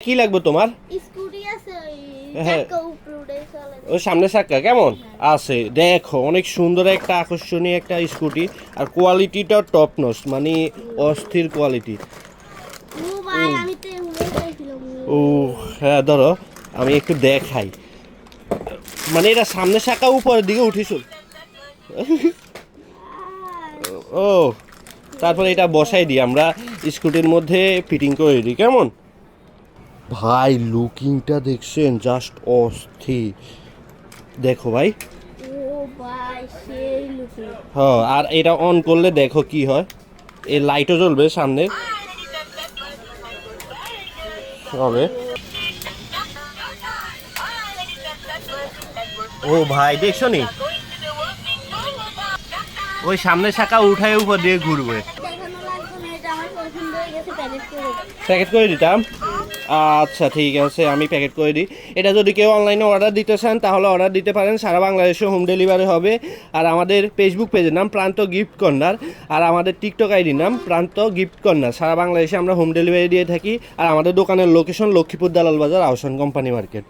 কি লাগবে তোমার? স্কুটি আছে হ্যাঁ, চাকা উপরে উঠে চলে ওই সামনের চাকা কেমন আছে দেখো, অনেক সুন্দর একটা আকর্ষণীয় একটা স্কুটি, আর কোয়ালিটিটা টপ নচ, মানে অস্থির কোয়ালিটি। ও ভাই আমি তো উড়ে যাইছিলাম ও হ্যাঁ, ধরো আমি একটু দেখাই, মানে এটা সামনের চাকা উপরের দিকে উঠিস। ও তারপরে এটা বসাই দিই আমরা, স্কুটির মধ্যে ফিটিং করে দিই কেমন। ভাই লুকিংটা দেখছেন, জাস্ট অস্থির, দেখো ভাই। ও ভাই সেই লুকি হ্যাঁ, আর এটা অন করলে দেখো কি হয়, এই লাইটও জ্বলবে সামনে হবে। ও ভাই দেখছো নি, ওই সামনের চাকা উঠায় উপর দিয়ে ঘুরবে। দেখানো লাগবে না, এটা আমার পছন্দ হয়ে গেছে প্যাকেট করে প্যাকেট করে দিতাম, আচ্ছা ঠিক আছে আমি প্যাকেট করে দিই। এটা যদি কেউ অনলাইনে অর্ডার দিতে চান তাহলে অর্ডার দিতে পারেন, সারা বাংলাদেশে হোম ডেলিভারি হবে। আর আমাদের ফেসবুক পেজের নাম প্রান্ত গিফট কর্নার, আর আমাদের টিকটক আইডির নাম প্রান্ত গিফট কর্নার। সারা বাংলাদেশে আমরা হোম ডেলিভারি দিয়ে থাকি। আর আমাদের দোকানের লোকেশন লক্ষ্মীপুর দালাল বাজার, আহসান কোম্পানি মার্কেট।